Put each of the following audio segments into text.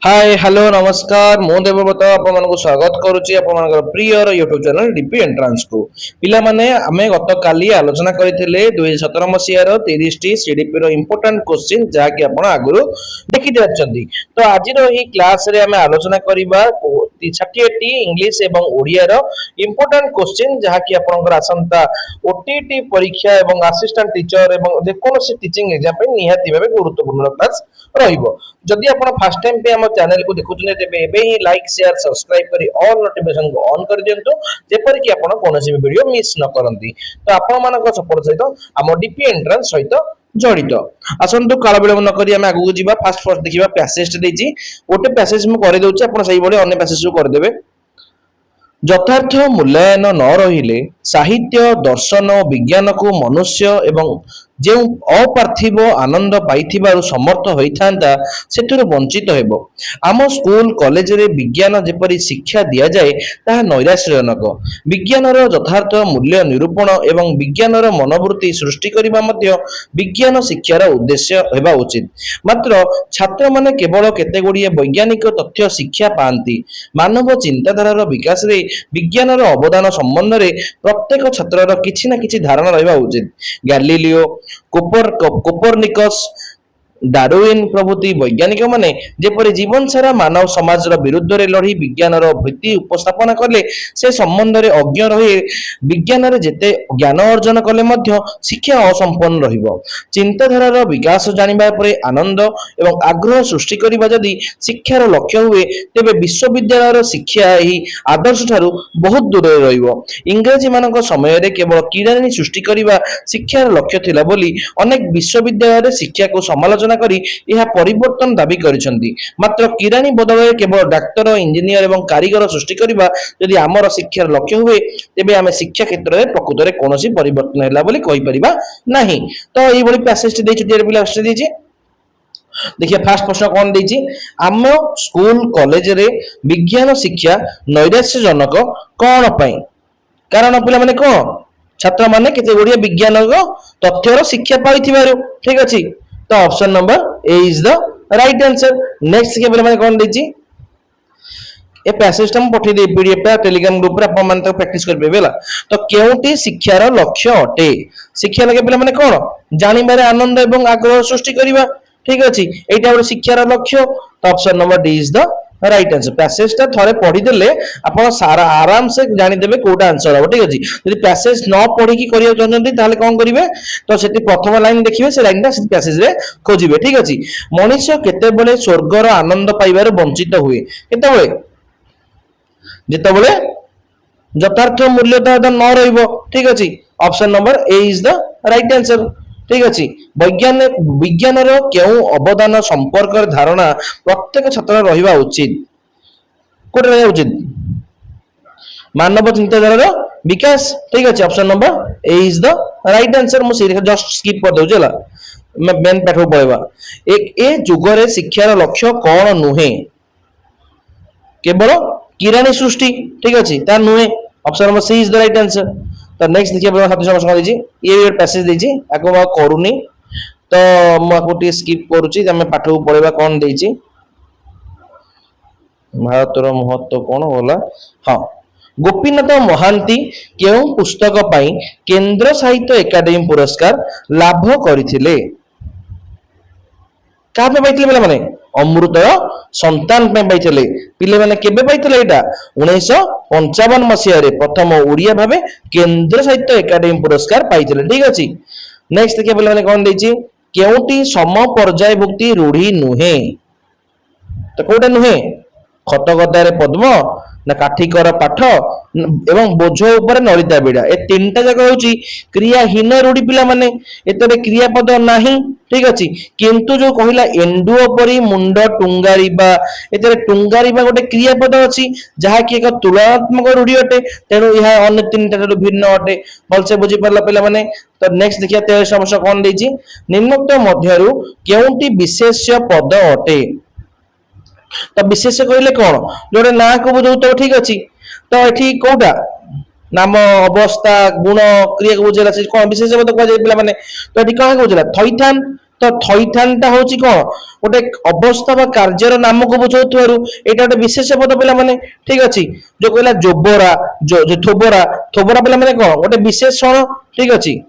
Hi hello नमस्कार मु देवव्रत आपको स्वागत करुच्ची प्रियर यूट्यूब चैनल डीपी एंट्रांस को पिला माने आमे गत काली आलोचना करथिले 2017 मसिया रो 30 टी सीडीपी रो इंपोर्टेंट क्वेश्चन जाके आपण आगुरु देखि जाचंदी। तो आज रो ही क्लास रे आमे आलोचना करिबा 60 टी इंग्लिश एवं ओडिया रो इंपोर्टेंट क्वेश्चन जाके आपनकर आसंता ओटीटी परीक्षा एवं असिस्टेंट टीचर एवं जे कोनोसी टीचिंग एग्जाम पे निहाती भाबे गुरुत्वपूर्ण क्लास रहिबो। जदि आपण फर्स्ट टाइम पे हम चैनल को देखुछने तेबे एबे ही लाइक शेयर सब्सक्राइब करी ऑल नोटिफिकेशन को ऑन कर दियंतु जेपर कि आपण कोनोसी भी वीडियो मिस न करंती। तो आपण मानक सपोर्ट सहित हम डीपी एंट्रेंस सहित जड़ित आसतु काल विलंब न करी आम आगू जीवा फास्ट फर्स्ट देखिबा पैसेज देछि गोटे पैसेज मु करि दउछि आपण सही बडे अन्य पैसेज को कर देबे। यथार्थ मूल्यांकन न रहिले साहित्य दर्शन विज्ञान को मनुष्य एवं जो अपार्थिव आनंद पाइथिबारु समर्थ होइथांता सेठुर वंचित हेबो। आम स्कूल कॉलेज रे विज्ञान जेपरि शिक्षा दिया जाए ताहा नैराश्यजनक। विज्ञानर यथार्थ मूल्य निरूपण एवं विज्ञानर मनोवृत्ति सृष्टि करिबा मध्य विज्ञान शिक्षार उद्देश्य हेबा उचित। मात्र छात्र माने केवल केते गुड़िए वैज्ञानिक तथ्य शिक्षा पांती। मानव चिंताधारार विकास रे विज्ञानर अवदान संबंध रे प्रत्येक छात्रर किछि ना किछि धारणा रहबा उचित। गैलीलियो कोपरनिकस डार्विन प्रभृति वैज्ञानिक माने जेपरि जीवन सारा मानव समाज विरुद्ध रे लड़ी विज्ञान भित्ति उपस्थापन कले से संबंध रे अज्ञ रही विज्ञान रे जेते ज्ञान अर्जन कले मध्य शिक्षा असंपन्न रहिबो। चिंताधारार विकास जानिबा परे आनंद एवं आग्रह सृष्टि करिबा जदि शिक्षार लक्ष्य हुए तेबे विश्वविद्यालय शिक्षा एही आदर्श ठारू बहुत दूर रहिबो। इंग्रजी मानक समय रे केवल किरानी सृष्टि करिबा शिक्षार लक्ष्य थिला बोली अनेक विश्वविद्यालय रे शिक्षा को समालोचना करी यह परिवर्तन दाबी करिसंती। मात्र किरानी बदल केवल डाक्तर इंजीनियर एवं कारीगर सृष्टि करिबा यदि आमर शिक्षार लक्ष्य हुए तेबे आमे शिक्षा क्षेत्र में प्रकृत रे कोनोसी परिवर्तन हैला बोली कहि परिबा नाही। तो एई बडी पैसेज देछि डियर पिला आस्ते देछि। देखिए फास्ट प्रश्न कौन देछि आम स्कूल कॉलेज रे विज्ञान शिक्षा नैराश्यजनक कौन पई कारण पिला माने कोन छात्र माने केते गुड़िए विज्ञान तथ्यर शिक्षा पाइथिबारु ठीक अछि। तो option number A is the right answer. Next के बारे में कौन देछि ए पैसेज हम पठि दे पीडीएफ टा टेलीग्राम ग्रुप रे अपन मान तक प्रैक्टिस करबे बेला। तो केउटी शिक्षार लक्ष्य अटे शिक्षा लगे पिला माने कोन जानिबारे आनंद एवं आग्रह सृष्टि करिबा ठीक अछि एटा बड शिक्षार लक्ष्य। तो option number D is the right answer. Passage टा थरे पढी देले आपण सारा आराम से जानि देबे कोटा आंसर हो ठीक अछि। यदि पैसेज न पढी की करियो चाहते ताले कोन करिवे तो सेठी प्रथम लाइन देखिबे से लाइन टा से पैसेज रे खोजिबे ठीक अछि। मनुष्य केते बेले स्वर्गर आनंद पाइबार वंचित हुए केते बेले जेतेबेले यथार्थ मूल्यता न रहिबो ठीक अछि। Option number A is the right answer ठीक अछि। विज्ञान रो केउ अवदान संपर्क धारणा प्रत्येक छात्र रहिबा उचित कोटे रहिबा उचित मानव चिंताधारा विकास ठीक अछि। Option number A is the right answer. मु जस्ट स्किप कर दउजला मैं मेन पाठ पढेबा। एक ए जुगरे शिक्षार लक्ष्य कोन नुहे केवल किरानी सृष्टि ठीक अछि ता नुहे। Option number C is the right answer. तो नेक्स्ट देखिए छात्र समस्या देछि ये पैसेज देछि आको बा करूनी तो मु आको टी स्किप करूची हम पाठ को पढेबा कोन देछि भारतर महत्व कोन होला। हां गोपीनाथ महांती केउ पुस्तक पाई केंद्र साहित्य एकेडमी पुरस्कार लाभ करथिले का पे पाइथिले बेला माने अमृत संतान पे पाइथिले पिले माने केबे पाइथिले एटा 1955 मसिया रे प्रथम ओडिया भाबे केंद्र साहित्य एकेडमी पुरस्कार पाइथिले ठीक अछि। नेक्स्ट देखिए बेला माने कोन देछि केउटी सम पर्याय भुक्ति रूढ़ी नुहे तो कोटा नुहे खतगदारे पद्म ना काठीकर पाठ एवं बोझ ऊपर नलिता बिड़ा ए तीनटा जगह होची क्रियाहीन रूढ़ी पिला माने एतरे क्रियापद नाही ठीक अछि। किंतु जो कहिला एंडुओ परी मुंड टुंगारीबा एतरे टुंगारीबा गोटे क्रियापद अछि जहा कि एक तुलनात्मक रूढ़ी अटे तेनु यह अन्य तीनटा रो भिन्न अटे भलसे बुझी परला पिला माने। तो नेक्स्ट देखिया 13 समस्या कोन देछि निम्नोक्त मध्यरु केउंटी विशेष्य पद अटे तो विशेष कहले कौन जोड़े ना को बुझौ तो ठीक अछि। तो एठी कोटा नाम अवस्था गुण क्रिया को बुझेला से कोन विशेष पद को जाय पिला माने तो एठी कहा को बुझेला थैथान तो थईथानटा होची कोन गोटे अवस्था बा कार्यर नाम को बुझाउथारु एटा गोटे विशेष पद पिला माने ठीक अछि जो कहला जोबरा जो थोबरा थोबरा पिला माने कोन गोटे विशेषण ठीक अछि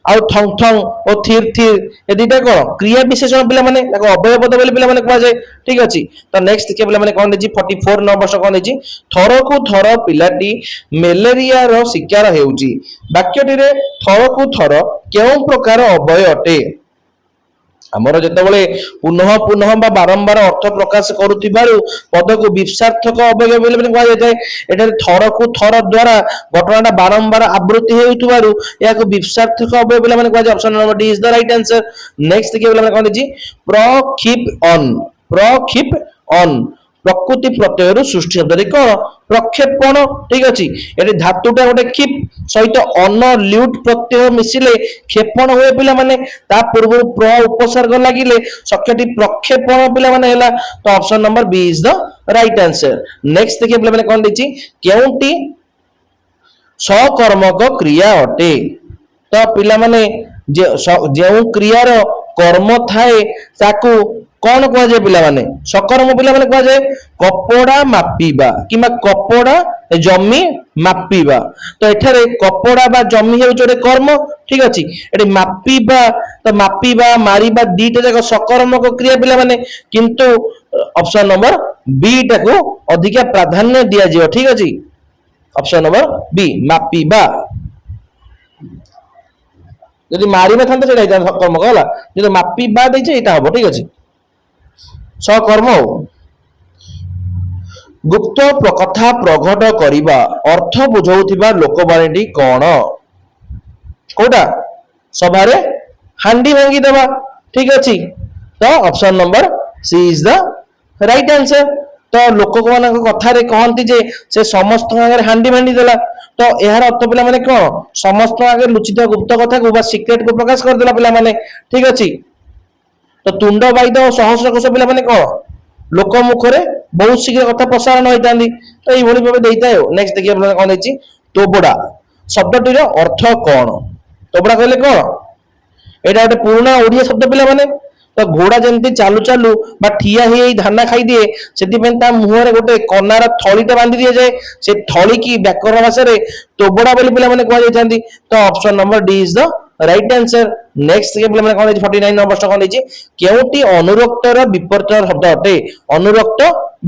आउ थंग थंग और थिर थिर ए दुटा कोन क्रिया विशेषण पिला माने ताको अवयव पद बोली पिला माने कहा जाय ठीक अछि तो नेक्स्ट देखिए पिला माने कोन देछि 44 नंबर वर्ष कोन देछि थरकु थर पिलाटी मलेरिया रो शिकार हेउची वाक्यटी रे थरकु थर केउ प्रकार अवयव अटे आमर जितेबाला पुनः पुनः बारंबार अर्थ प्रकाश करुथिबारु पद को विपसार्थक अवयव बोली कहा जाय एठारे थर को थर द्वारा घटनाटा बारंबार आवृत्ति हेउथिबारु याको विपसार्थक अवयव बोली माने कहा जाय option number D is the right answer next देखिए बोली कौन देछि प्रक्षिप ऑन प्रकृति प्रत्यय सृष्टि शब्द कौन प्रक्षेपण ठीक अच्छी ये धातुटा गोटे क्षिप सहित अन ल्यूट प्रत्यय मिसिले क्षेपण हुए पिला माने ता पूर्व प्र उपसर्ग लागिले शब्दटी प्रक्षेपण पिला माने हैला तो option number B is the right answer next देखिए पिला माने कोन देछि केउटी सकर्मक क्रिया अटे तो पिला माने जे क्रियार कर्म थाए ताकू कौन कह जाए पिला माने सकर्म पिला माने कह जाए कपड़ा मापिबा किमा कपड़ा जमी मापिबा तो एठारे कपड़ा बा जमी हे जोटे कर्म ठीक अछि एठी मापिबा तो मापिबा मारिबा दीटा जाक सकर्मक क्रिया पिला माने किंतु ऑप्शन नंबर बी टाको अधिक प्राधान्य दिया जियो ठीक अछि ऑप्शन नंबर बी मापिबा यदि मारिबा थांते सेटा सकर्मक होला यदि मापिबा दैछे एटा हबो ठीक अछि सकर्म गुप्त कथा प्रकट करिबा अर्थ बुझाउथिबा लोकबाणी कौन कोटा सभारे हांडी भांगी देबा ठीक अछि तो option number C is the right answer तो लोक मान कथा रे कहंती जे से समस्त आगे हांडी भांडी देला तो यार अर्थ पिला माने कौन समस्त आगे लुचित गुप्त कथा को बा सीक्रेट को प्रकाश कर देला पिला माने ठीक अछि तो तुंड बाइद और सहस्र कोश पिला माने कौन लोक मुखरे बहुत शीघ्र कथा प्रसारण होता तो ये भाव देता है नेक्स्ट देखिए कौन देछि तोबड़ा शब्दटीर अर्थ कौन तोबड़ा कहले कौन एटा गोटे पुराना ओडिया शब्द पिला माने तो घोड़ा जमती चालू चालू बा ठिया ही धाना खाई दिए से मुहर गोटे कनार थलीटा बांधि दिए जाए से थली की व्याकरण भाषा रे तोबड़ा बोली पिला माने कह जाय तो option number D is the right answer next के पिला माने कोन 49 नंबर कोन देछि केउटी अनुरक्तर विपरीत शब्द अटे अनुरक्त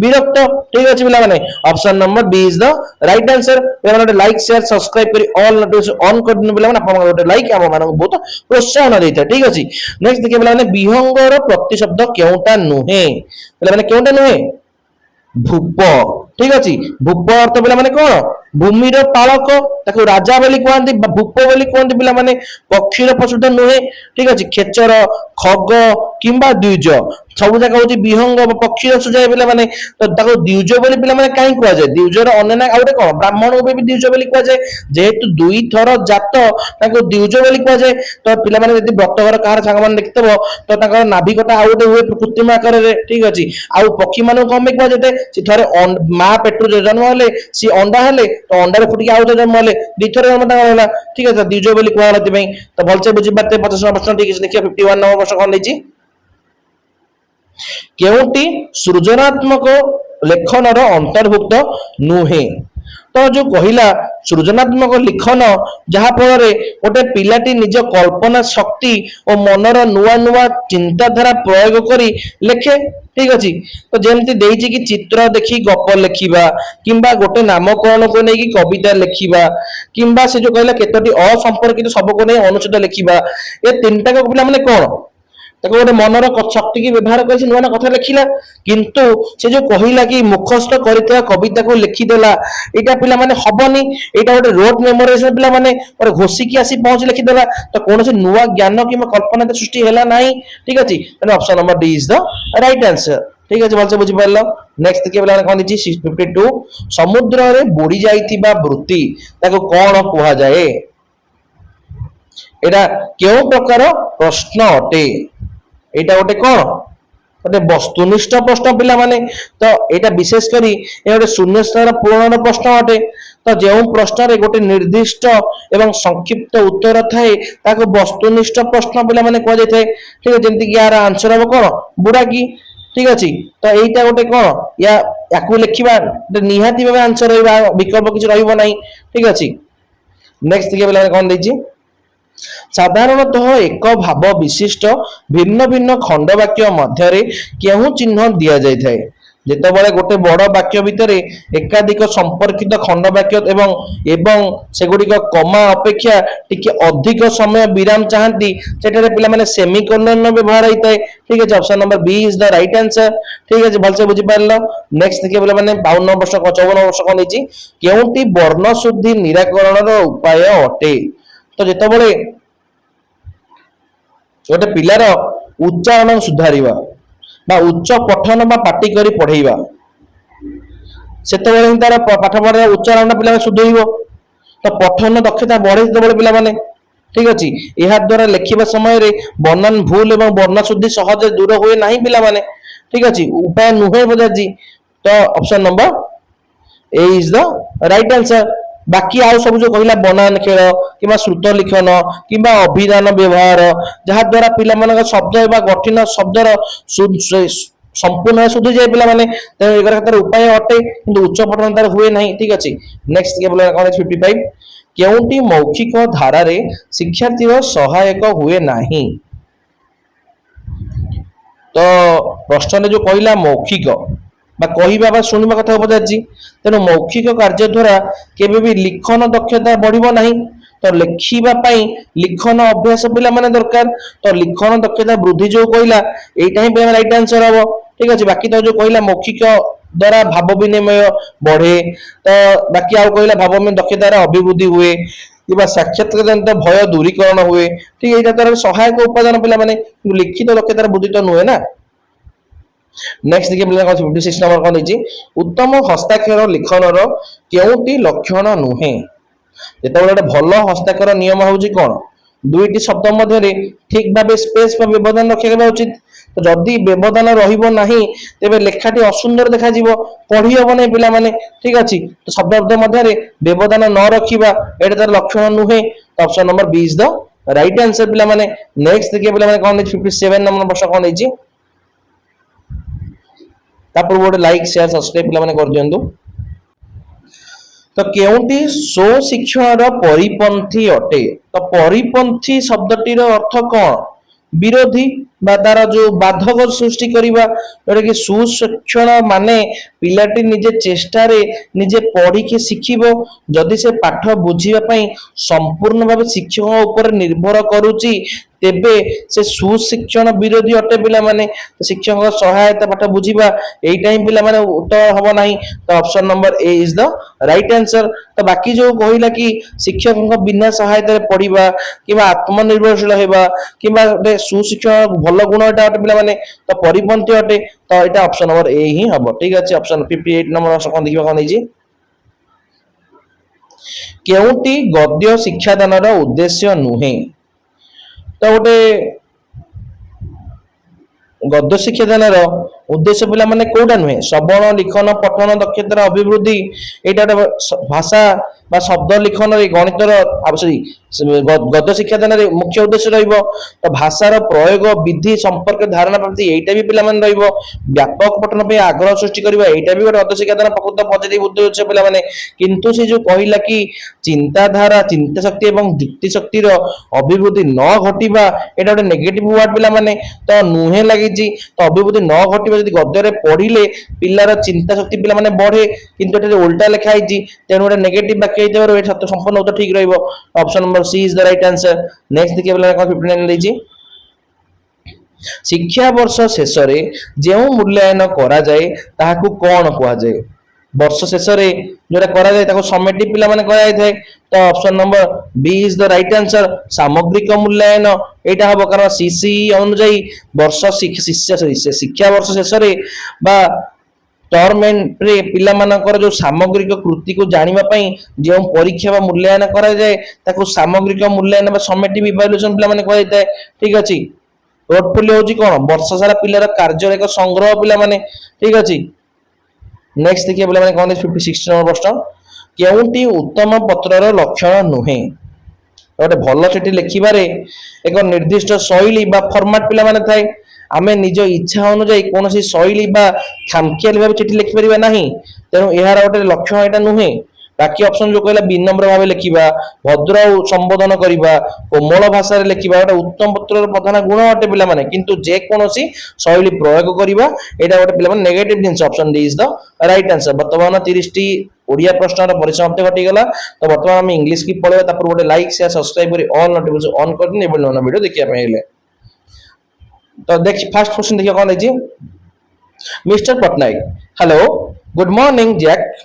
विरक्त ठीक अछि पिला माने option number B is the right answer पिला माने लाइक शेयर सब्सक्राइब करी ऑल नोटिफिकेशन ऑन कर दिन पिला माने आपन गोटे लाइक हम माने बहुत प्रोत्साहन देता ठीक अछि नेक्स्ट देखिए पिला माने विहंगर प्रतिशब्द केउटा नुहे पिला माने केउटा नुहे भूप ठीक अछि भूप अर्थ पिला माने कोन भूमिर पालक ताको राजा बोली कहंती भूप बोली कहंती पिला माने पक्षीर पशुटा नुहे ठीक अछि खेचर खग किंबा द्विज सब जगह होची विहंग पक्षीर सुजाय पिला माने तो ताको द्विज बोली पिला माने काई कहआ जाय द्विजर अन्य आउटे कोन ब्राह्मण को भी द्विज बोली कहआ जाय जेहेतु दुई थर जात ताको द्विज बोली कहआ जाय तो पिला माने यदि व्रतघर कार संग मान देखतबो तो ताको नाभिकटा आउटे हुए कृत्रिम आकार रे ठीक अछि आउ पक्षी मानो कम कहआ जेते से थरे मां पेटु जन्म हेले सी अंडा हेले तो अंडा रे फुटी आउटे जन्म हेले द्विथर जन्म ताको होला ठीक अछि द्विज बोली कहआ होला तिबई तो भलसे बुझि बाते 50 प्रश्न ठीक अछि देखिए 51 नंबर प्रश्न कोन देछि केउटी सृजनात्मक लेखनर अंतर्भुक्त नुहे तो जो कहिला सृजनात्मक लिखन जहा फल गोटे पिलाटी निज कल्पना शक्ति और मनर नुआ नुआ चिंताधारा प्रयोग करी लेखे ठीक अछि तो जेमती देइछि कि चित्र देखि गप लेखिबा किंबा गोटे नामकरण को नै कि कविता लेखिबा किंबा से जो कहला केतोटी असंपर्कित सब को नै अनुच्छेद लेखिबा ए तीनटा को पिला माने कोन ताको गोटे मनर शक्ति की व्यवहार कर नुआ कथा लिखिला किंतु से जो कहिला कि मुखस्थ करथिबा कविता को लिखिदेला एटा पिला माने हबनी एटा गोटे रोड मेमोराइजेशन पिला माने और घोषी की आसी पहुंच लिखिदेला तो कौन से नुआ ज्ञान कि कल्पना सृष्टि हैला नाही ठीक अछि तो option number D is the right answer ठीक अछि भलसे बुझि पारलो नेक्स्ट के पिला कोन दिछि 52 समुद्र रे बुडी जाईतिबा वृत्ति ताको कोन कहआ जाए एटा केउ प्रकार प्रश्न अटे एटा गोटे कौन गोटे वस्तुनिष्ठ प्रश्न पिला माने तो एटा विशेष करी ए गोटे शून्य स्थान पूरण प्रश्न अटे तो जो प्रश्न रे गोटे निर्दिष्ट एवं संक्षिप्त उत्तर थाए ताको वस्तुनिष्ठ प्रश्न पिला माने कह जाय थाए ठीक है जेंति कि यार आंसर हबो कोन बुडाकी ठीक अछि तो एटा गोटे कोन या याकू लिखिबा निहाती भाबे आंसर रहइबा विकल्प किछ रहइबो नाही ठीक अछि नेक्स्ट के पिला कोन दैछि साधारणतः एक भाव विशिष्ट भिन्न भिन्न खंड वाक्य मध्य केहू चिन्ह दि जाए जितेबाला गोटे बड़ वाक्य भितर एकाधिक संपर्कित खंड वाक्य एवं एवं सेगुड़िक कमा अपेक्षा टिके अधिक समय विराम चाहती सेठारे पिला माने सेमिकोलन व्यवहार होता है ठीक है option number B is the right answer ठीक है भलसे बुझी पारल नेक्स्ट देखिए पिला माने 52 वर्ष 54 वर्ष कोन दैछि केउंटी वर्ण शुद्धि निराकरण उपाय अटे तो जितेबाला गोटे पिलार उच्चारण सुधारिबा बा उच्च पठन बा पाटी करी पढ़ेइबा सेतेबेले तार पाठ पढ़ा उच्चारण पिला सुधरइबो तो पठन दक्षता बढ़े सेतेबेले पिला माने ठीक अछि एहा द्वारा लिखिबा समय रे वर्णन भूल एवं वर्ण शुद्धि सहज दूर होए नाही पिला माने ठीक अछि उपाय नुहे बजाजी तो option number A is the right answer बाकी आउ सब जो कहला बनान खेल किबा श्रुत लिखन किबा अभिधान व्यवहार जहा द्वारा पिला मानक शब्द एबा गठन शब्दर संपूर्ण सुधि जाय पिला माने एकर खातिर उपाय अटे किंतु उच्च पठन तार हुए नाही ठीक अछि नेक्स्ट के बोला कोन 55 केउंटी मौखिक धारा रे शिक्षार्थी सहायक हुए नाही तो प्रश्न ने जो कहला मौखिक बा कहवा बा शुणा कथा पचार तेणु मौखिक कार्य द्वारा केबे भी लिखन दक्षता बढ़िबो नाही तो लिखिबा पई लिखन अभ्यास पिला माने दरकार तो लिखन दक्षता वृद्धि जो कहला एटा ही पिला राइट आंसर हबो ठीक अछि बाकी तो जो कहला मौखिक द्वारा भाव विनिमय बढ़े तो बाकी आउ कहला भाव में दक्षता अभिवृद्धि हुए किबा साक्षात्कार जनित भय दूरीकरण हुए ठीक एटा तार सहायक उपादान पिला माने लिखित दक्षता वृद्धि तो नुहे ना नेक्स्ट देखिए पिला 56 नंबर कोन दैछि उत्तम हस्ताक्षर लिखनर केउटी लक्षण नुहे जेतेबेले भल हस्ताक्षर नियम होउछि कोन दुईटी शब्द मध्य ठीक भाबे स्पेस पर व्यवधान रखिबा उचित तो जदि व्यवधान रहिबो नाही तेबे लेखाटी असुंदर देखा जिवो पढी हबो नै पिला माने ठीक अछि तो शब्द मध्य व्यवधान न रखिबा एटा तार लक्षण नुहे option number B is the right answer पिला माने नेक्स्ट देखिए पिला माने कोन 57 नंबर प्रश्न कोन दैछि तापर गोटे लाइक शेयर सब्सक्राइब पिला माने कर दियंतु तो केउंटी सो शिक्षण परिपंथी अटे तो परिपंथी शब्दटीर अर्थ कौन विरोधी बा तार जो बाधक सृष्टि करिबा जोटा कि सुशिक्षण माने पिलाटी निजे चेष्टा रे निजे पढ़ी के शिखिबो जदि से पाठ बुझिबा पई संपूर्ण भाबे शिक्षक ऊपर निर्भर करूची तेबे से सुशिक्षण विरोधी अटे पिला माने शिक्षक सहायता पाठ बुझिबा एई टाइम पिला माने उत्तर हबो नाही तो option number A is the right answer तो बाकी जो कहिला कि शिक्षक बिना सहायता रे पढ़िबा किबा आत्मनिर्भरशील हेबा किबा सुशिक्षण भल गुण एटा अटे पिला माने तो परिपंथी अटे तो एटा ऑप्शन नंबर ए ही हबो ठीक अछि ऑप्शन 58 नंबर कोन देखिबा कोन दैछि केउटी गद्य शिक्षादानर उद्देश्य नुहे तो गोटे गद्य शिक्षादानर उद्देश्य पिला माने कोडा नुहे श्रवण लिखन पठन दक्षतार अभिवृद्धि एटा भाषा बा शब्द लिखन रे गणितर गद्य शिक्षादान रे मुख्य उद्देश्य रहिबो तो भाषार प्रयोग विधि संपर्क धारणा प्राप्ति एटा भी पिला माने रहिबो व्यापक पठन पे आग्रह सृष्टि करबा एटा भी गोटे गद्य शिक्षादान प्रकृत पॉजिटिव उद्देश्य पिला माने किंतु से जो कहिला कि चिंताधारा चिंता शक्ति एवं दृष्टि शक्तिर अभिवृद्धि न घटिबा एटा गोटे नेगेटिव वर्ड पिला माने तो नुहे लागि तो अभिवृद्धि न घटिबा जदि गद्य रे पढिले पिलार चिंता शक्ति पिला माने बढ़े किंतु एटा उल्टा लिखा हिची तेनु गोटे नेगेटिव वाक्य हितबार ए सत्य संपूर्ण उत्तर ठीक रहिबो option number C is the right answer next देखिए पिला 59 दैछि शिक्षा वर्ष शेष रे जेउ मूल्यांकन करा जाए ताहाकू कोन कहवा जाए वर्ष शेष रे जोरा करा जाए ताको समेटिव पिला माने करा जाय तो option number B is the right answer सामग्रिक मूल्यांकन एटा हबो कारण सीसी अनुଯାୟୀ वर्ष शिक्षा वर्ष शेष रे बा टर्म एंड रे पिला मानकर जो सामग्रिक कृति को जानिबा पई जे परीक्षा बा मूल्यांकन करा जाए ताको सामग्रिक मूल्यांकन बा समेटिव इवैल्यूएशन पिला माने कहै जाय ठीक अछि पोर्टफोलियो होची कोन वर्ष सारा पिलार कार्य एक संग्रह पिला माने ठीक अछि। नेक्स्ट देखिए पिला माने कोन 56 नंबर प्रश्न केउंटी उत्तम पत्रर लक्षण नुहे गोटे भल चिठी लिखिबारे एक निर्दिष्ट शैली बा फॉर्मेट पिला माने थाए आमे निज इच्छा अनुसार कौन शैली बा खामखियाली भाव चिठी लिखिपर ना तेणु यार गोटे लक्षण यहाँ नुहे बाकी ऑप्शन जो कहला विनम्र भाव लिखा भद्र संबोधन करवा कोमल भाषा लिखा गोटे उत्तम पत्र प्रधान गुण अटे पिला माने किंतु जेकोसी शैली प्रयोग करवा यहाँ गोटे पिला नेगेटिव जिन option D is the right answer. बर्तमान 30 टी ओडिया प्रश्न परिसमाप्ति घटीगला तो बर्तमान आम इंग्लिश की पढ़ा गोटे लाइक शेयर सब्सक्राइब कर ऑल नोटिफिकेशन ऑन कर नया वीडियो देखिए। तो देख फास्ट क्वेश्चन देखिए कौन है mister Patnaik hello good morning Jack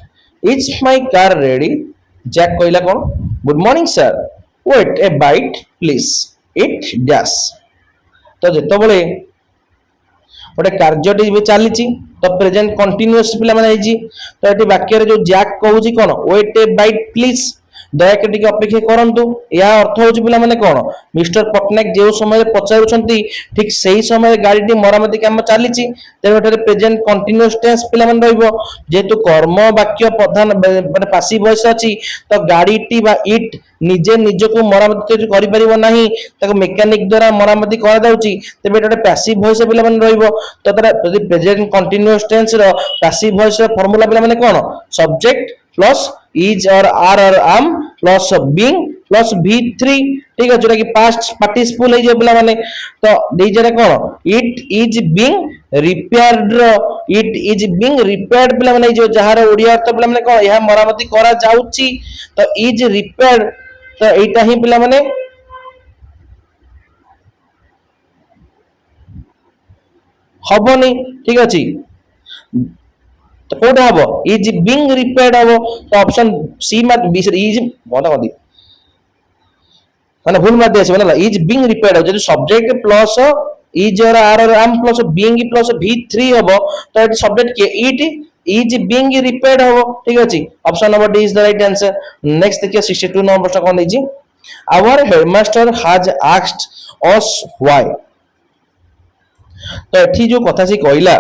is my car ready Jack कहला कौन good morning sir wait a bit please it dash. तो जिते बड़े गोटे कार्य चली तो प्रेजेंट कंटिन्यूअस पिला माने तो ये वाक्य जो जैक कहूँ कौन वेट ए बाइट प्लीज दयाक अपेक्षा करंतु या अर्थ होची पिला माने कोन मिस्टर पटनायक जो समय पचारुछंती ठीक सही समय गाड़ी मरामती काम चली तेरे प्रेजेंट कंटिन्यूअस टेंस पिला माने रहइबो जेतु कर्म वाक्य प्रधान माने पासिव वॉइस अछि तो गाड़ी बा इट निजे निजको मरामती करि परिबो नाही ताको मेकानिक द्वारा मरामती करा जाउची तबे एटा पैसिव वॉइस पिला माने रहइबो तो तरा यदि प्रेजेंट कंटिन्यूअस टेंस रो पैसिव वॉइस रो फार्मूला पिला माने कोन subject plus is or are और आम प्लस बीइंग प्लस v3 ठीक है जोटा कि पास्ट पार्टिसिपल है जे पिला माने तो देई जरा कोन इट इज बीइंग रिपेयर्ड रो इट इज बीइंग रिपेयर्ड पिला माने जो जहार ओडिया अर्थ पिला माने कोन यह मरामती करा जाउची तो इज रिपेयर्ड तो एटा ही पिला माने हबनी ठीक अछि तो कोटा हबो इज बीइंग रिपेयर्ड हबो तो ऑप्शन सी मत बी इज बोता कदी माने भूल मत देसे माने इज बीइंग रिपेयर्ड हो जदि subject plus is or are or am plus being plus v3 हबो तो एट सब्जेक्ट के इट इज बीइंग रिपेयर्ड हबो ठीक अछि option number D is the right answer. Next देखिए 62 नंबर प्रश्न कोन देजी our headmaster has asked us why तो एठी जो कथा से कहला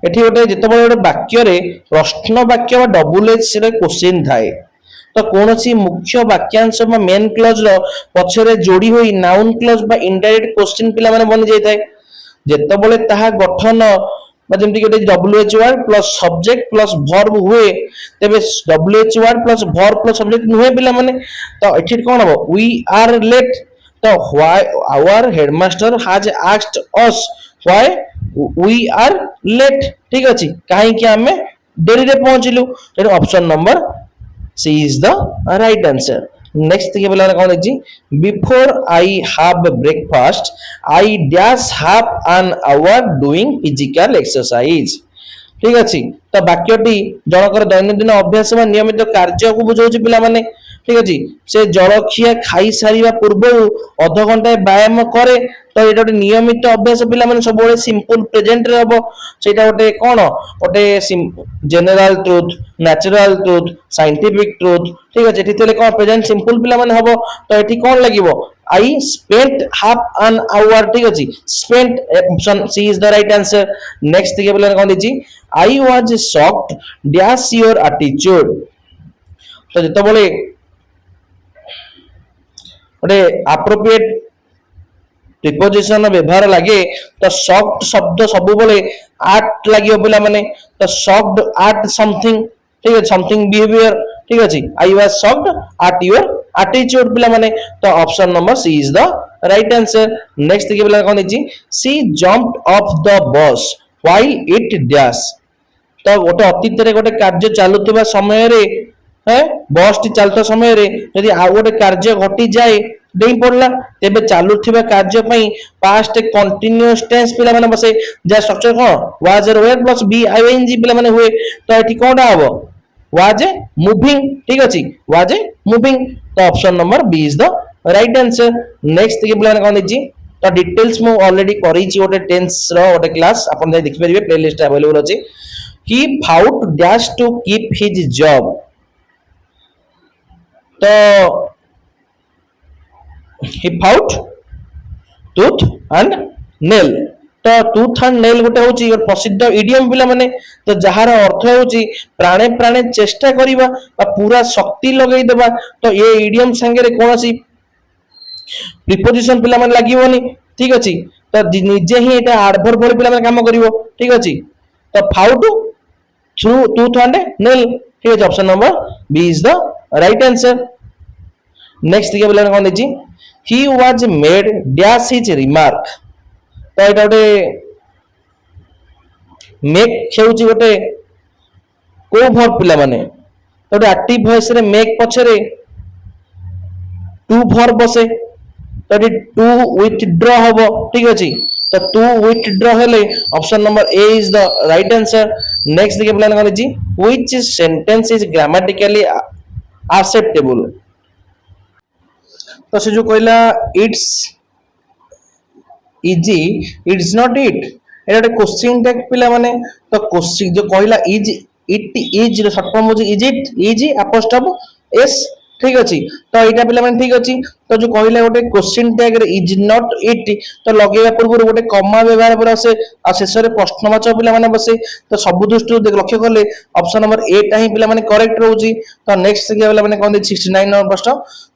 एठी गोटे जिते गोटे वाक्य प्रश्न वाक्य डबल एच क्वेश्चन थाए तो कौन सी मुख्य वाक्यांश मेन क्लज पछरे जोड़ी हुई नाउन क्लज इनडायरेक्ट क्वेश्चन पिला माने बनि जाय थाए जेते बळे ताहा गठन जमती गोटे W H word plus subject plus verb हुए तेबे W H word plus verb plus subject नुहे पिला माने तो एठी कोन हो वी आर लेट तो why our headmaster has asked us why we are late ठीक अछि काहे कि हमें देरी रे पहुंचलु तेनु option number C is the right answer. Next देखिए बोला कौन है before I have breakfast I dash have an hour doing physical exercise ठीक अछि तो वाक्यटी जनकर दैनंदिन अभ्यास बा नियमित कार्य को बुझाउछि पिला माने ठीक अछि से जलखिया खाई सारिबा पूर्व आधा घंटा व्यायाम करे तो ये गोटे नियमित अभ्यास पिला माने सब बळे सिंपल प्रेजेंट रे हबो सेटा गोटे कोन गोटे general truth natural truth scientific truth ठीक अछि एठी तले कोन प्रेजेंट सिंपल पिला माने हबो तो एठी कोन लागिवो I spent half an hour ठीक अछि spent option C is the right answer. Next देखिए बोला कोन दिछि I was shocked dash your attitude तो जते बळे गोटे एप्रोप्रिएट प्रिपोजिशन व्यवहार लगे तो शॉक्ड शब्द सब बळे एट लागियो पिला माने तो शॉक्ड एट समथिंग ठीक है समथिंग बिहेवियर ठीक अछि I was shocked at your attitude पिला माने तो option number C is the right answer. Next देखिए पिला कोन अछि she jumped off the bus while it dash तो गोटे अतीत रे गोटे कार्य चालुथिबा समय रे बस टी चलता समय रे यदि आ गोटे कार्य घटी जाए डेई पड़ला तेबे चालुथिबा कार्य पई पास्ट कंटीन्यूअस टेंस पिला माने बसे जा स्ट्रक्चर कोन was were plus B ING पिला माने हुए तो एठी कोनटा हबो वाज मूविंग ठीक अछि वाज मूविंग तो option number B is the right answer. Next के पिला माने कोन दिछि तो डिटेल्स मु ऑलरेडी करी छि गोटे टेंस रो गोटे क्लास अपन जाय देखि परिबे प्लेलिस्ट अवेलेबल अछि he fought dash to keep his job तो he fought tooth and nail. ତ ଟୁଥ ଆଣ୍ଡ ନେଲ୍ ଗୋଟେ ହଉଛି ପ୍ରସିଦ୍ଧ ଇଡିୟମ ପିଲାମାନେ, ତ ଯାହାର ଅର୍ଥ ହଉଛି ପ୍ରାଣେ ପ୍ରାଣେ ଚେଷ୍ଟା କରିବା ବା ପୁରା ଶକ୍ତି ଲଗେଇଦେବା। ତ ଏ ଇଡିୟମ ସାଙ୍ଗରେ କୌଣସି ପ୍ରିପୋଜିସନ ପିଲାମାନେ ଲାଗିବନି, ଠିକ ଅଛି। ତ ନିଜେ ହିଁ ଏଟା ଆଡଭର୍ବ ଭଳି ପିଲାମାନେ କାମ କରିବ, ଠିକ ଅଛି। ତ ଫାଉଟ through tooth and nail, ঠিক আছে। Option number B is the right answer. Next দিকে বলে কোন দিছি, he was made dash his remark. তো এটা গোটে মেক ହେଉଛି ଗୋଟେ କୋଉ ଭର୍ବ ପିଲାମାନେ, ତ ଗୋଟେ ଆକ୍ଟିଭ ଭଏସ ରେ মেক ପଛରେ টু ভর্ব বসে, তো এটি টু উইথড্র হব, ঠিক আছে। তো টু উইথড্র হলে option number A is the right answer. Next দিকে প্ল্যান করেছি, which sentence is grammatically acceptable। তো সে যে কইলা ইটস ইজি ইটস নট ইট, এটা একটা কোশ্চিন ট্যাগ পিলাମାନେ। তো কোশ্চিন যে কইলা ইজ ইট ইজ ର শর্ট ফর্ম হচ্ছে ইজ ইট, ইজি ଆପୋଷ୍ଟ୍ରୋଫ এস, ঠিক ଅଛି। ତ ଏଇଟା ପିଲାମାନେ ଠିକ ଅଛି। ତ ଯୋଉ କହିଲା ଗୋଟେ କୋଶ୍ଚିନ୍ ଟ୍ୟାଗ ରେ ଇଜ ନଟ୍ ଇଟ୍, ତ ଲଗେଇବା ପୂର୍ବରୁ ଗୋଟେ କମା ବ୍ୟବହାର ପରେ ଆସେ, ଆଉ ଶେଷରେ ପ୍ରଶ୍ନବାଚକ ପିଲାମାନେ ବସେ। ତ ସବୁ ଦୃଷ୍ଟିରୁ ଲକ୍ଷ୍ୟ କଲେ ଅପସନ ନମ୍ବର ଏ ଟା ହିଁ ପିଲାମାନେ କରେକ୍ଟ ରହୁଛି। ତ ନେକ୍ସଟ ଦେଖିବା ପିଲାମାନେ କଣ ଦେଇଛି 69 ନମ୍ବର ପ୍ରଶ୍ନ,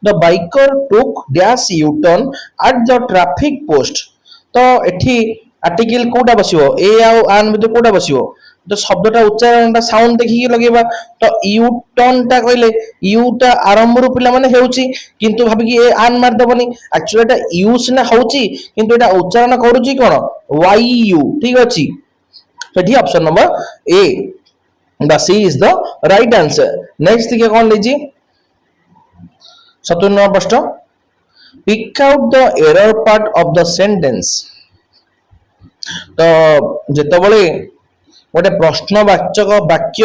the biker took dash U turn at the traffic post. ତ ଏଠି ଆର୍ଟିକଲ କୋଉଟା ବସିବ, ଏ ଆଉ ଆନ୍ ଭିତରେ କୋଉଟା ବସିବ, ତ ଶବ୍ଦଟା ଉଚ୍ଚାରଣଟା ସାଉଣ୍ଡ ଦେଖିକି ଲଗେଇବା। ତ ୟୁ ଟର୍ନ ଟା କହିଲେ ୟୁ ଟା ଆରମ୍ଭରୁ ପିଲାମାନେ ହେଉଛି, କିନ୍ତୁ ଭାବିକି ଏ ଆନ୍ ମାରିଦବନି, ଆକ୍ଚୁଆଲି ଏଟା ୟୁ ସିନା ହଉଛି କିନ୍ତୁ ଏଟା ଉଚ୍ଚାରଣ କରୁଛି କଣ ୱାଇ ୟୁ, ଠିକ ଅଛି। ଏଠି ଅପସନ ନମ୍ବର ଏ ବା C is the right answer. Next ଦେଖିବା କଣ ଦେଇଛି 70 ନମ୍ବର ପ୍ରଶ୍ନ, pick out the error part of the sentence. ତ ଯେତେବେଳେ ଗୋଟେ ପ୍ରଶ୍ନବାଚକ ବାକ୍ୟ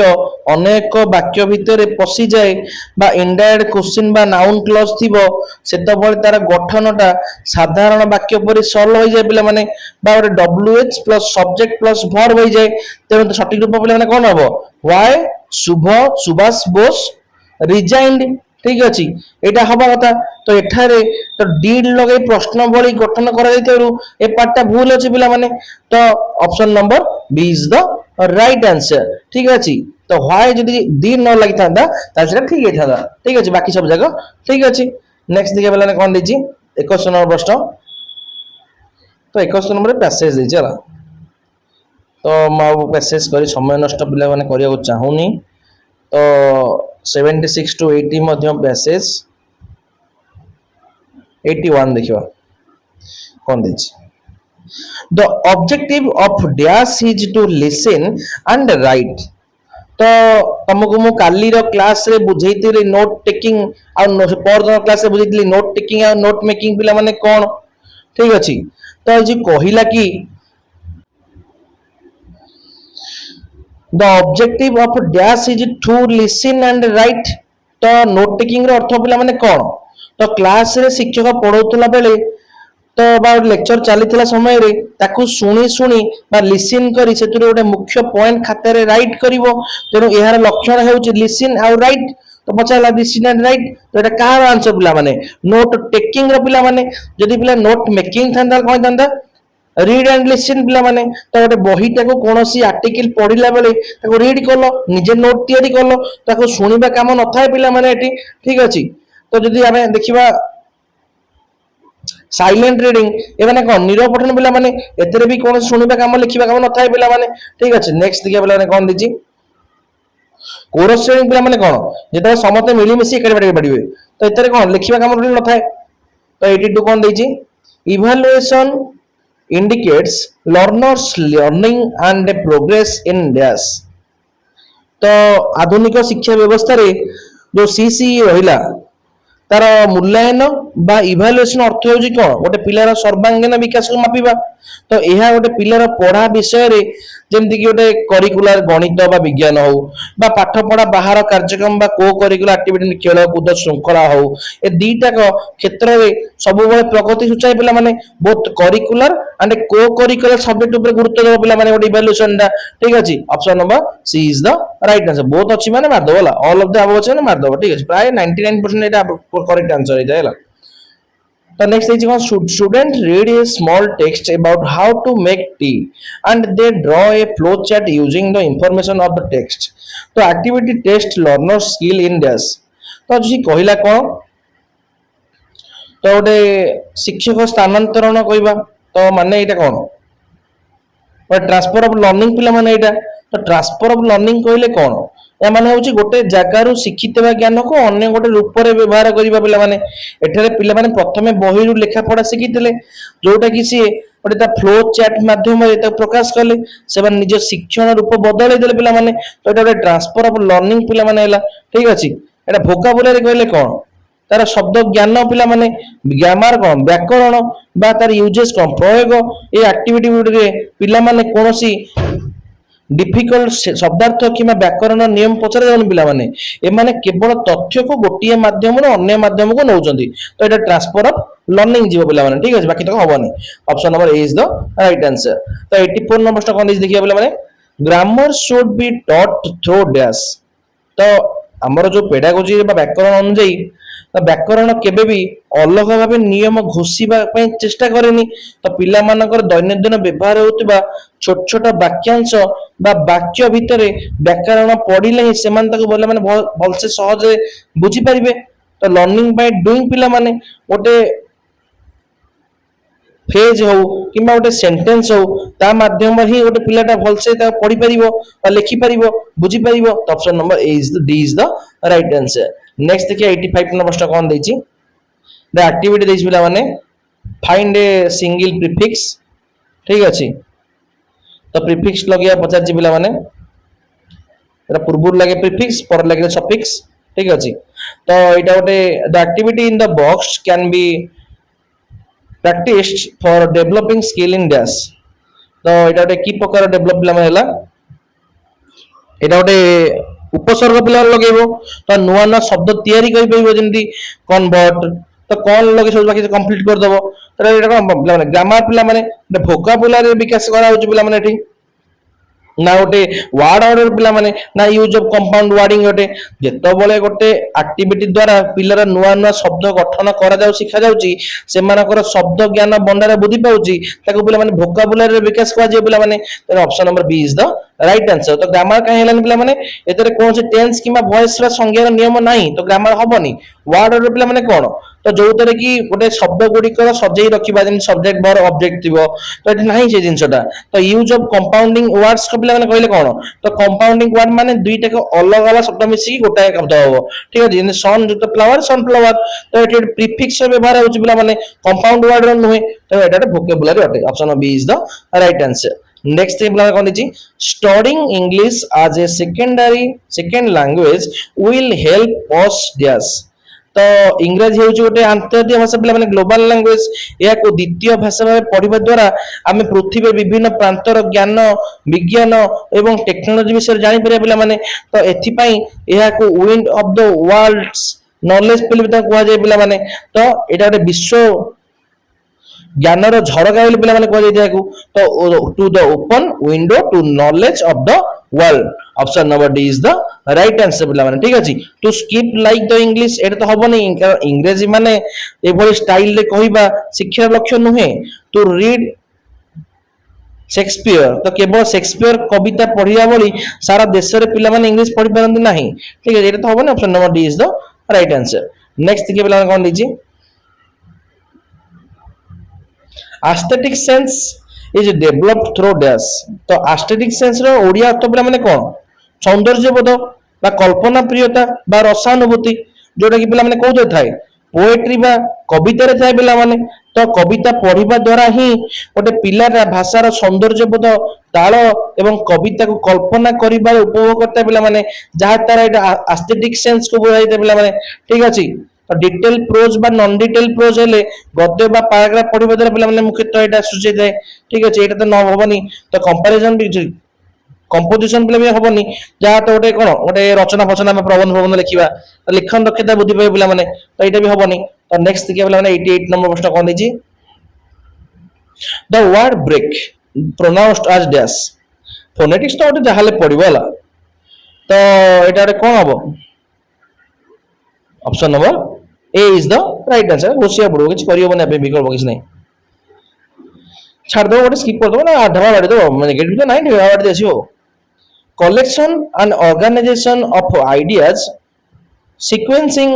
ଅନେକ ବାକ୍ୟ ଭିତରେ ପଶିଯାଏ ବା ଇନଡାଇରେକ୍ଟ କ୍ୱେଶ୍ଚିନ୍ ବା ନାଉନ୍ କ୍ଲଜ ଥିବ, ସେତେବେଳେ ତାର ଗଠନଟା ସାଧାରଣ ବାକ୍ୟ ପରି ସରଳ ହୋଇଯାଏ ପିଲାମାନେ, ବା ଗୋଟେ WH plus subject plus verb ହୋଇଯାଏ। ତେଣୁ ସଠିକ ରୂପ ପିଲାମାନେ କଣ ହବ, ହ୍ୱାଇ ସୁଭାଷ ବୋଷ ରିଜାଇନ୍ଡ, ঠিক ଅଛି। এটা হবা কথা। তো এঠারে তো ডিড লগাই প্রশ্ন ভଳି গঠন করা যাইতারু এ পার্টটা ভুল আছে পিলাମାନେ। তো option number B is the right answer, ঠিক আছে। তো হোয়াই যদি ডিড ন লাগিথান্তা তাহলে সেটা ঠিক হইথান্তা, ঠিক আছে। বাকি সব জায়গা ঠিক আছে। নেক্সট দিকে পিলাମାନେ কোন দিছি 21 নম্বর প্রশ্ন। তো 21 নম্বরে প্যাসেজ দিছি ହେଲା। তো ମୁଁ ପ୍ୟାସେଜ କରି ସମୟ ନଷ୍ଟ ପିଲାମାନେ କରିବାକୁ ଚାହୁଁନି। ତ 76 to 80 ମଧ୍ୟ ପ୍ୟାସେଜ, 81 ଦେଖିବା କଣ ଦେଇଛି, the objective of dash is to listen and write. ତ ତମକୁ ମୁଁ କାଲିର କ୍ଲାସରେ ବୁଝେଇଥିଲି ନୋଟ ଟେକିଂ, ଆଉ ପରଦିନ କ୍ଲାସରେ ବୁଝେଇଥିଲି ନୋଟ ଟେକିଂ ଆଉ ନୋଟ ମେକିଂ ପିଲାମାନେ କଣ, ଠିକ ଅଛି। ତ ଏ ଯେ କହିଲା କି the objective of dash is to listen and write। ତ ନୋଟ ଟେକିଂ ର ଅର୍ଥ ପିଲାମାନେ କଣ, ତ କ୍ଲାସ ରେ ଶିକ୍ଷକ ପଢଉଥିଲା ବେଳେ ତ ବା ଲେକ୍ଚର ଚାଲିଥିଲା ସମୟରେ ତାକୁ ଶୁଣି ଶୁଣି ବା ଲିସିନ କରି ସେଥିରୁ ଗୋଟେ ମୁଖ୍ୟ ପଏଣ୍ଟ ଖାତାରେ ରାଇଟ କରିବ। ତେଣୁ ଏହାର ଲକ୍ଷଣ ହେଉଛି ଲିସିନ ଆଉ ରାଇଟ। ତ ପଚାରିଲା ଲିସିନ ଆଣ୍ଡ ରାଇଟ, ତ ଏଟା କାହାର ଆନ୍ସର ପିଲାମାନେ, ନୋଟ ଟେକିଂ ର ପିଲାମାନେ। ଯଦି ପିଲା ନୋଟ ମେକିଂ ଥାନ୍ତା କଣ ହେଇଥାନ୍ତା, ରିଡ ଆଣ୍ଡ ଲିସନ ପିଲାମାନେ। ତ ଗୋଟେ ବହିଟାକୁ କୌଣସି ଆର୍ଟିକଲ ପଢିଲା ବେଳେ ତାକୁ ରିଡ କଲ, ନିଜେ ନୋଟ ତିଆରି କଲ, ତାକୁ ଶୁଣିବା କାମ ନଥାଏ ପିଲାମାନେ ଏଠି, ଠିକ ଅଛି। ତ ଯଦି ଆମେ ଦେଖିବା ସାଇଲେଣ୍ଟ ରିଡିଂ, ଏମାନେ କଣ ନିରବ ପଠନ ପିଲାମାନେ, ଏଥିରେ ବି କୌଣସି ଶୁଣିବା କାମ ଲେଖିବା କାମ ନଥାଏ ପିଲାମାନେ, ଠିକ ଅଛି। ନେକ୍ସଟ ଦେଖିବା ପିଲାମାନେ କଣ ଦେଇଛି, କୋରସ ଶ୍ରେଣୀ ପିଲାମାନେ କଣ, ଯେତେବେଳେ ସମସ୍ତେ ମିଳିମିଶି ଏକାଠି ପାଠ ପଢିବେ, ତ ଏଥିରେ କଣ ଲେଖିବା କାମ ନଥାଏ। ତ 82 କଣ ଦେଇଛି, evaluation indicates learners learning and progress in dash। ତ ଆଧୁନିକ ଶିକ୍ଷା ବ୍ୟବସ୍ଥାରେ ଯୋଉ CCE ରହିଲା ତାର ମୂଲ୍ୟାୟନ ବା ଇଭାଲୁଏସନ ଅର୍ଥ ହେଉଛି କଣ, ଗୋଟେ ପିଲାର ସର୍ବାଙ୍ଗୀନ ବିକାଶକୁ ମାପିବା। ତ ଏହା ଗୋଟେ ପିଲାର ପଢା ବିଷୟରେ ଯେମିତି କି ଗୋଟେ କରିକୁଲାର ଗଣିତ ବା ବିଜ୍ଞାନ ହଉ, ବା ପାଠ ପଢା ବାହାର କାର୍ଯ୍ୟକ୍ରମ ବା କୋ କରିକୁଲାର ଆକ୍ଟିଭିଟି ଖେଳକୁଦ ଶୃଙ୍ଖଳା ହଉ, ଏ ଦିଟାକ କ୍ଷେତ୍ରରେ ସବୁବେଳେ ପ୍ରଗତି ସୂଚାଏ ପିଲାମାନେ। Both curricular and co curricular subject ଉପରେ ଗୁରୁତ୍ୱ ଦେବ ପିଲାମାନେ ଗୋଟେ ଇଭାଲୁଏସନ ଟା, ଠିକ ଅଛି। Option number C is the right answer. Both ଅଛି ମାନେ ମାରିଦବ ହେଲା, ଅଲ ଅଫ ଦ ଆବଭ ଅଛି ମାନେ ମାରିଦବ, ଠିକ ଅଛି। ପ୍ରାୟ 99% ଏଟା କରେକ୍ଟ ଆନ୍ସର ହେଇଯାଏ ହେଲା। The next is one should student read a small text about how to make tea and they draw a flow chart using the information of the text. The activity test learner skill in dash. तो जी कहला कौन तो गोटे शिक्षक स्थानांतरण कहवा तो माने एटा कौन ट्रांसफर ऑफ लर्निंग पिला माने एटा तो ट्रांसफर ऑफ लर्निंग कहले कौन या माने होची गोटे जगारू शिखितवा ज्ञान को अन्य गोटे रूप रे व्यवहार करिबा पिला माने एठारे पिला माने प्रथमे बही रु लेखा पढ़ा शिखितले जोटा कि सी गोटे ता फ्लो चैट माध्यम रे ता प्रकाश कले से निज शिक्षण रूप बदलै देले पिला माने तो एटा गोटे ट्रांसफर ऑफ लर्निंग पिला माने हला ठीक अछि एटा वोकाबुलरी कहले कौन तार शब्द ज्ञान पिला माने ग्रामर कौन व्याकरण बा तार यूजेस कौन प्रयोग ए एक्टिविटी रे पिला माने कोनोसी डिफिकल्ट शब्दार्थ कि व्याकरण नियम पचरा जाऊन पिला माने ए माने केवल तथ्य को गोटिए माध्यम रो अन्य माध्यम को नउचंती तो एटा ट्रांसफर ऑफ लर्निंग जीव पिला माने ठीक अछि बाकी तो हबनी option number A is the right answer तो 84 नंबर कौन देखिया पिला माने grammar should be taught through dash तो हमर जो पेडागोजी बा व्याकरण अनुଯାयी व्याकरण केबे भी अलग भाव नियम घोषिबा पई चेष्टा करेनी तो पिला मानकर दैनंदिन व्यवहार होतिबा छोट छोट वाक्यांश बा वाक्य भितरे व्याकरण पढ़िले ही सेमान तक बोले माने भलसे सहज बुझी परिबे तो लर्निंग बाय डूइंग पिला माने गोटे फ्रेज हो किंबा गोटे सेंटेंस हो ता माध्यम ही गोटे पिलाटा भलसे ता पढ़ी परिबो बा लिखि परिबो बुझी परिबो तो option number A is the D is the right answer next देखिए 85 नंबर कौन देछि द एक्टिविटी देछि पिला माने फाइंड ए सिंगल प्रीफिक्स ठीक अछि तो प्रीफिक्स लगिया पचार जी पिला माने एरा पूर्व लगे प्रीफिक्स पर लगे सफिक्स ठीक अछि तो एटा गोटे the activity in the box can be practiced for developing skill in dash तो एटा गोटे की प्रकार डेवलप पिला माने हला एटा गोटे उपसर्ग पिला लगेबो तो नुआ नुआ शब्द तैयारी करि परिबो जेंति कन्वर्ट तो कौन लगे सब बाकी कंप्लीट कर दबो तो एटा कोन पिला माने ग्रामर पिला माने वोकाबुलरी विकास करा होची पिला माने एठी ना गोटे वार्ड ऑर्डर पिला माने ना यूज ऑफ कंपाउंड वर्डिंग गोटे जेतो बळे गोटे एक्टिविटी द्वारा पिलर नुआ नुआ शब्द गठन करा जाउ सिखा जाउची से मानकर शब्द ज्ञान बंडारे बुद्धि पाउची ताको पिला माने वोकाबुलरी विकास करा जे पिला माने तो option number B is the right answer तो ग्रामर काहे हेलानी पिला माने एतरे कोन से टेंस किबा वॉइस रा संज्ञार नियम नाही तो ग्रामर हबनी वार्ड ऑर्डर पिला माने कोन तो जो तरह की गोटे शब्द गुड़िकर सजई रखा जमी सब्जेक्ट वर ऑब्जेक्ट थी तो ये ना से जिनटा तो यूज ऑफ कंपाउंडिंग वर्ड्स को पे कहले कौन तो कंपाउंडिंग वर्ड माने दुईटा को अलग अलग शब्द मिसिकी गोटाए शब्द हम ठीक है सन जुक्त फ्लावर सनफ्लावर तो ये प्रीफिक्स व्यवहार होची पिला माने कंपाउंड वर्ड नुहे तो एटा वोकैबुलरी अटे option B is the right answer next पिला कौन दीची studying English as a second language will help us dash तो इंग्रजी हूँ गोटे अंतर्जातीय भाषा पे माने ग्लोबल लैंग्वेज या को द्वितीय भाषा भाव पढ़ा द्वारा आम पृथ्वी विभिन्न प्रांतर ज्ञान विज्ञान एवं टेक्नोलोजी विषय जानी पारे माने तो एथिपाई यह को window of the world's knowledge पे कह जाए पिला माने तो एटा गोटे विश्व ज्ञानर झरका बोली पिला माने कह जाय तो to the open window to knowledge of the world option number D is the right answer पिला माने ठीक अछि to skip like the English एटा तो हबो नहीं कारण इंग्रजी माने एभली स्टाइल रे कहिबा शिक्षा लक्ष्य नुहे टू रीड शेक्सपियर तो केवल शेक्सपियर कविता पढ़िया बोली सारा देश रे पिला माने इंग्लिश पढ़ी पारंती नाही ठीक है एटा तो हबो नहीं option number D is the right answer next के पिला कोन दीजी aesthetic sense is developed through dash तो aesthetic sense रो ओडिया अर्थ पिला माने कोन सौंदर्य बोध बा कल्पना प्रियता बा रसानुभूति जोटा कि पिला माने कोथे थाए पोएट्री बा कविता रे थाए पिला माने तो कविता पढ़िबा द्वारा ही गोटे पिलार भाषार सौंदर्य बोध ताल एवं कविता को कल्पना करिबा उपभोग करता पिला माने जहा तारा एटा aesthetic sense को बुझाइते पिला माने ठीक अछि डिटेल प्रोज बा नॉन डिटेल प्रोज हेले गद्य बा पैराग्राफ पढ़िबा द्वारा पिला माने मुख्यतः एटा सूचित है ठीक अछि एटा तो न होबनी तो कंपैरिजन भी कंपोजिशन पिला भी होबनी जहा तो गोटे कोन गोटे रचना फचना में प्रबंध लिखिबा लिखन दक्षता बुद्धि पाए पिला माने तो एटा भी होबनी तो नेक्स्ट देखिए पिला माने 88 नंबर प्रश्न कोन दिछि the word break pronounced as dash phonetics तो गोटे जहाले पढ़िबोला तो एटा कोन हबो option number A is the right answer घोषिया पड़ो किसी करबनी आप विकल्प किसी नहीं छाड़ दो गोटे स्किप कर दो ना ढवा बाड़ी दो नेगेटिव तो नहीं ढवा बाड़ी आसो collection and organization of ideas sequencing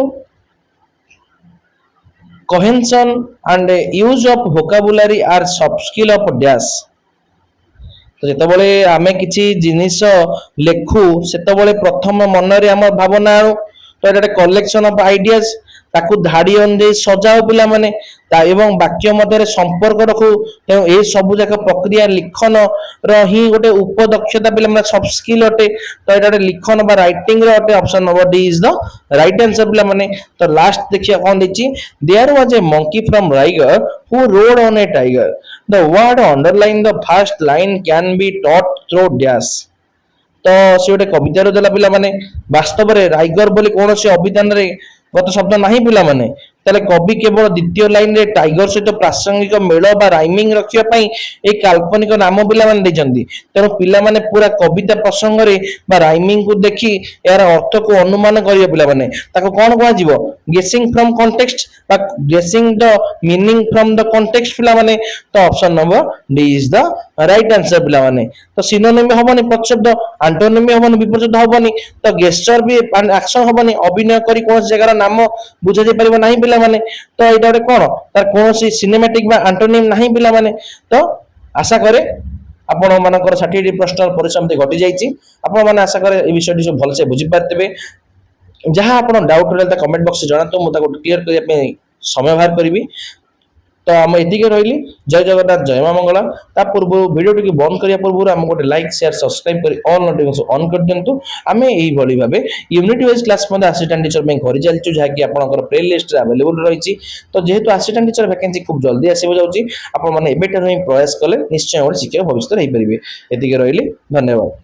cohesion and use of vocabulary are soft skill of dash तो जेतबले आमे किछि जिनिस लेखु सेतबले प्रथम मनरे हम भावना आउ तो एटा कलेक्शन ऑफ आइडियाज ताकू धाड़ी अनुଯାୟୀ सजाओ पिला माने ता एवं वाक्य मध्य संपर्क रखु तेणु ए सब जाक प्रक्रिया लिखन रि गोटे उपदक्षता पिला माने सॉफ्ट स्किल अटे तो एटा गोटे लिखन बा राइटिंग रे अटे option number D is the right answer पिला माने तो लास्ट देखिया कोन दिछि there was a monkey from Raigarh who rode on a tiger the word underline the first line can be taught through dash तो से गोटे कवितार देला पिला माने वास्तव रे राइगर बोली कौन से अभिधान रे गत शब्द नहीं पिला माने ताले कवि केवल द्वितीय लाइन रे टाइगर सहित प्रासंगिक मेल बा राइमिंग रखिया पई ए काल्पनिक नाम पिला माने दैचंदी तेणु पिला माने पूरा कविता प्रसंग रे बा राइमिंग को देखि यार अर्थ को अनुमान करियो पिला माने ताको कोन कोआ जीवो गेसिंग फ्रॉम कॉन्टेक्स्ट बा गेसिंग the meaning from the context पिला माने तो option number D is the right answer पिला माने तो सिनोनिम हबनी प्रतिशब्द एंटोनिम हबनी विपरीत हबनी तो गेस्चर भी एक्शन हबनी अभिनय करी कोन जगह नाम बुझा जाय परिबो नाही पिला माने तो एटा गोटे कोन तार कोनोसी सिनेमैटिक बा एंटोनिम नाही पिला माने तो आशा करे आपण मानकर 60 प्रश्न परिसमति घटी जाईची आपण माने आशा करे ए विषय सब भल से बुझी पारतेबे जहां आपण डाउट रहले त कमेंट बॉक्स जणातो मु ताको क्लियर करिया पे समय बाहर करबी तो आम एतिके रही जय जगन्नाथ जय मां मंगला ता पूर्व वीडियो टी बंद करिया पूर्व आम गोटे लाइक शेयर सब्सक्राइब करी ऑल नोटिफिकेशन ऑन कर दियंतु आमे एही भली भाबे यूनिट वाइज क्लास मध्ये असिस्टेंट टीचर में करि चलचु जहा कि आपनकर प्ले लिस्ट रे अवेलेबल रहिछि तो जेहेतु असिस्टेंट टीचर वैकेंसी खूब जल्दी आसीबो जाउछि आपन माने एबेटर प्रयास कले निश्चय और शिक्षा भविष्य रही परिबे एतिके रही धन्यवाद।